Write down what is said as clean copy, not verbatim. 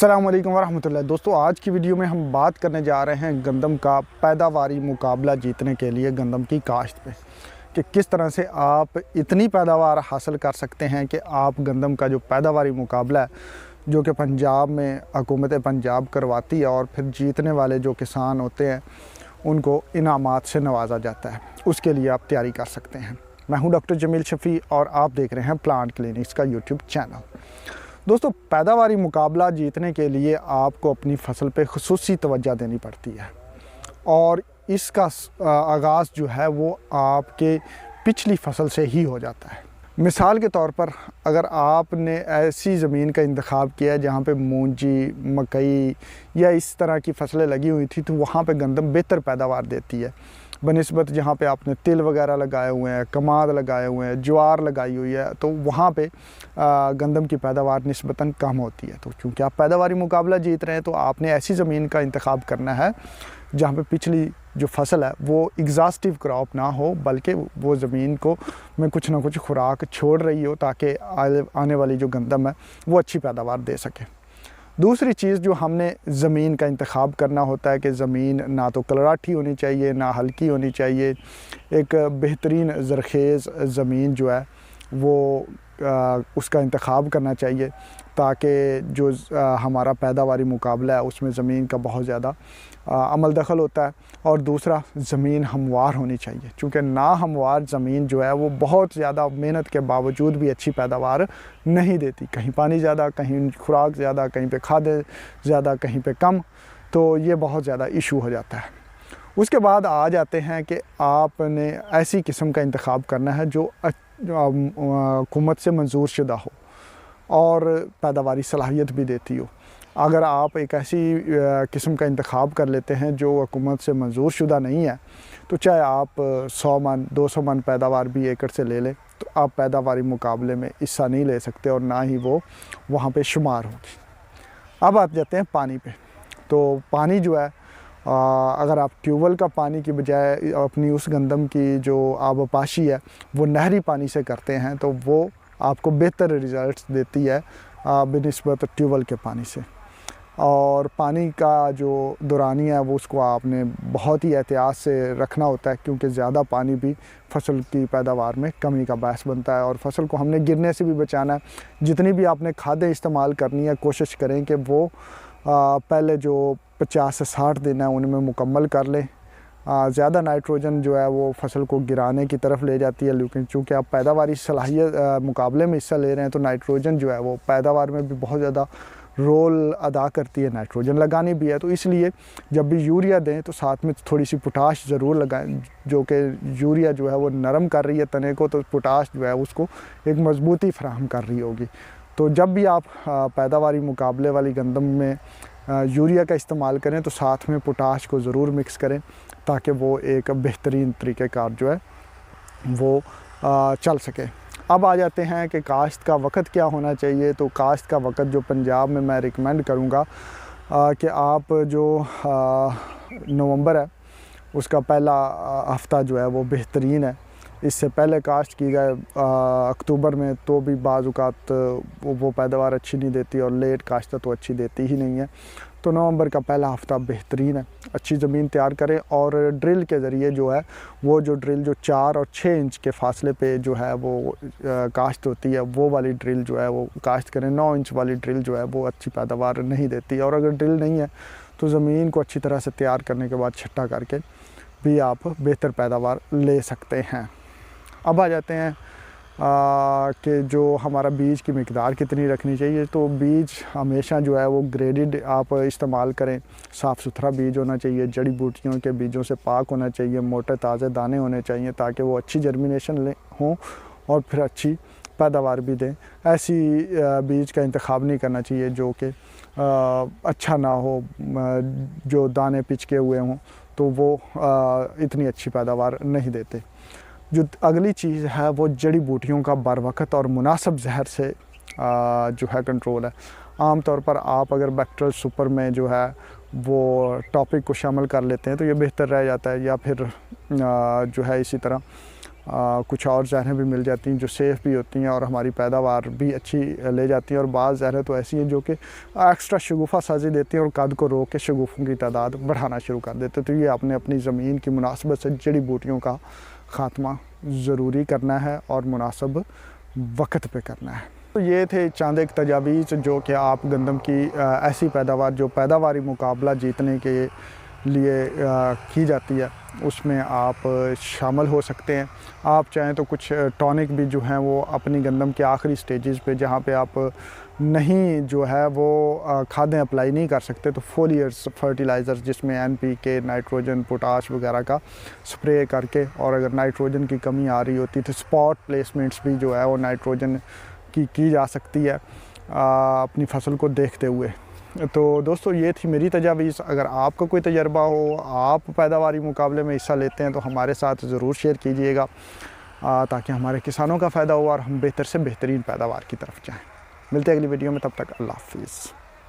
अस्सलाम वालेकुम वरहमतुल्लाह। दोस्तों, आज की वीडियो में हम बात करने जा रहे हैं गंदम का पैदावारी मुकाबला जीतने के लिए गंदम की काश्त पे कि किस तरह से आप इतनी पैदावार हासिल कर सकते हैं कि आप गंदम का जो पैदावारी मुकाबला है जो कि पंजाब में हुकूमत पंजाब करवाती है और फिर जीतने वाले जो किसान होते हैं उनको इनामात से नवाजा जाता है, उसके लिए आप तैयारी कर सकते हैं। मैं हूं डॉक्टर जमील शफ़ी और आप देख रहे हैं प्लांट क्लिनिक्स का यूट्यूब चैनल। दोस्तों, पैदावारी मुकाबला जीतने के लिए आपको अपनी फसल पे ख़ुसूसी तवज्जो देनी पड़ती है और इसका आगाज़ जो है वो आपके पिछली फसल से ही हो जाता है। मिसाल के तौर पर अगर आपने ऐसी ज़मीन का इंतखाब किया जहाँ पे मूंजी, मकई या इस तरह की फसलें लगी हुई थी तो वहाँ पे गंदम बेहतर पैदावार देती है बनिस्बत जहाँ पे आपने तिल वगैरह लगाए हुए हैं, कमाद लगाए हुए हैं, ज्वार लगाई हुई है, तो वहाँ पे गंदम की पैदावार निस्बतन कम होती है। तो क्योंकि आप पैदावारी मुकाबला जीत रहे हैं तो आपने ऐसी ज़मीन का इंतखाब करना है जहाँ पे पिछली जो फसल है वो एग्जॉस्टिव क्रॉप ना हो, बल्कि वो ज़मीन को में कुछ ना कुछ खुराक छोड़ रही हो ताकि आने वाली जो गंदम है वो अच्छी पैदावार दे सके। दूसरी चीज़ जो हमने ज़मीन का इंतखाब करना होता है कि ज़मीन ना तो कलराठी होनी चाहिए ना हल्की होनी चाहिए। एक बेहतरीन ज़रख़ेज़ ज़मीन जो है वो उसका इंतखाब करना चाहिए ताकि जो हमारा पैदावारी मुकाबला है उसमें ज़मीन का बहुत ज़्यादा अमल दखल होता है। और दूसरा, ज़मीन हमवार होनी चाहिए, चूँकि ना हमवार ज़मीन जो है वो बहुत ज़्यादा मेहनत के बावजूद भी अच्छी पैदावार नहीं देती। कहीं पानी ज़्यादा, कहीं खुराक ज़्यादा, कहीं पे खाद ज़्यादा, कहीं पे कम, तो ये बहुत ज़्यादा इशू हो जाता है। उसके बाद आ जाते हैं कि आपने ऐसी किस्म का इंतखाब करना है जो हुकूमत से मंजूर शुदा हो और पैदावारी सलाहियत भी देती हो। अगर आप एक ऐसी किस्म का इंतखाब कर लेते हैं जो हुकूमत से मंजूर शुदा नहीं है तो चाहे आप 100 मन 200 मन पैदावार भी एकड़ से ले लें तो आप पैदावारी मुकाबले में हिस्सा नहीं ले सकते और ना ही वो वहाँ पे शुमार होगी। अब आप जाते हैं पानी पे। तो पानी जो है अगर आप ट्यूबवेल का पानी की बजाय अपनी उस गंदम की जो आबपाशी है वो नहरी पानी से करते हैं तो वो आपको बेहतर रिज़ल्ट्स देती है बनिस्बत ट्यूबवेल के पानी से। और पानी का जो दौरानिया है वो उसको आपने बहुत ही एहतियात से रखना होता है क्योंकि ज़्यादा पानी भी फसल की पैदावार में कमी का बायस बनता है और फसल को हमने गिरने से भी बचाना है। जितनी भी आपने खादें इस्तेमाल करनी है कोशिश करें कि वो पहले जो 50 से 60 दिन है उनमें मुकम्मल कर लें। ज़्यादा नाइट्रोजन जो है वो फसल को गिराने की तरफ ले जाती है, लेकिन चूँकि आप पैदावारी सलाहियत मुकाबले में हिस्सा ले रहे हैं तो नाइट्रोजन जो है वो पैदावार में भी बहुत ज़्यादा रोल अदा करती है। नाइट्रोजन लगानी भी है तो इसलिए जब भी यूरिया दें तो साथ में थोड़ी सी पोटाश ज़रूर लगाएं, जो कि यूरिया जो है वो नरम कर रही है तने को, तो पोटाश जो है उसको एक मजबूती फराहम कर रही होगी। तो जब भी आप पैदावारी मुकाबले वाली गंदम में यूरिया का इस्तेमाल करें तो साथ में पोटाश को ज़रूर मिक्स करें ताकि वो एक बेहतरीन तरीक़ेकार जो है वो चल सके। अब आ जाते हैं कि काश्त का वक़्त क्या होना चाहिए। तो काश्त का वक़्त जो पंजाब में मैं रिकमेंड करूँगा कि आप जो नवंबर है उसका पहला हफ़्ता जो है वो बेहतरीन है। इससे पहले काश्त की जाए अक्टूबर में तो भी बाज़ औक़ात वो पैदावार अच्छी नहीं देती और लेट काश्त तो अच्छी देती ही नहीं है। तो नवंबर का पहला हफ़्ता बेहतरीन है। अच्छी ज़मीन तैयार करें और ड्रिल के ज़रिए जो है वो जो ड्रिल जो 4 और 6 इंच के फासले पे जो है वो काश्त होती है वो वाली ड्रिल जो है वो काश्त करें। 9 इंच वाली ड्रिल जो है वो अच्छी पैदावार नहीं देती और अगर ड्रिल नहीं है तो ज़मीन को अच्छी तरह से तैयार करने के बाद छट्टा करके भी आप बेहतर पैदावार ले सकते हैं। अब आ जाते हैं कि जो हमारा बीज की मिकदार कितनी रखनी चाहिए। तो बीज हमेशा जो है वो ग्रेडेड आप इस्तेमाल करें। साफ़ सुथरा बीज होना चाहिए, जड़ी बूटियों के बीजों से पाक होना चाहिए, मोटे ताज़े दाने होने चाहिए ताकि वो अच्छी जर्मिनेशन ले हों और फिर अच्छी पैदावार भी दें। ऐसी बीज का इंतखाब नहीं करना चाहिए जो कि अच्छा ना हो, जो दाने पिचके हुए हों तो वो इतनी अच्छी पैदावार नहीं देते। जो अगली चीज़ है वो जड़ी बूटियों का बरवक़्त और मुनासिब जहर से जो है कंट्रोल है। आम तौर पर आप अगर बैक्टीरियल सुपर में जो है वो टॉपिक को शामिल कर लेते हैं तो ये बेहतर रह जाता है, या फिर जो है इसी तरह کچھ اور زہریں بھی مل جاتی ہیں جو سیف بھی ہوتی ہیں اور ہماری پیداوار بھی اچھی لے جاتی ہیں، اور بعض زہریں تو ایسی ہیں جو کہ ایکسٹرا شگوفہ سازی دیتی ہیں اور قد کو روک کے شگوفوں کی تعداد بڑھانا شروع کر دیتے ہیں۔ تو یہ آپ نے اپنی زمین کی مناسبت سے جڑی بوٹیوں کا خاتمہ ضروری کرنا ہے اور مناسب وقت پہ کرنا ہے۔ تو یہ تھے چند ایک تجاویز جو کہ آپ گندم کی ایسی پیداوار جو پیداواری مقابلہ جیتنے کے لیے کی جاتی ہے اس میں آپ شامل ہو سکتے ہیں۔ آپ چاہیں تو کچھ ٹونک بھی جو ہیں وہ اپنی گندم کے آخری سٹیجز پہ جہاں پہ آپ نہیں جو ہے وہ کھادیں اپلائی نہیں کر سکتے تو فولیئرز فرٹیلائزر جس میں NPK نائٹروجن پوٹاش وغیرہ کا سپرے کر کے، اور اگر نائٹروجن کی کمی آ رہی ہوتی تو سپاٹ پلیسمنٹس بھی جو ہے وہ نائٹروجن کی جا سکتی ہے اپنی فصل کو دیکھتے ہوئے۔ تو دوستو یہ تھی میری تجاویز۔ اگر آپ کا کوئی تجربہ ہو، آپ پیداواری مقابلے میں حصہ لیتے ہیں تو ہمارے ساتھ ضرور شیئر کیجئے گا تاکہ ہمارے کسانوں کا فائدہ ہو اور ہم بہتر سے بہترین پیداوار کی طرف جائیں۔ ملتے ہیں اگلی ویڈیو میں، تب تک اللہ حافظ۔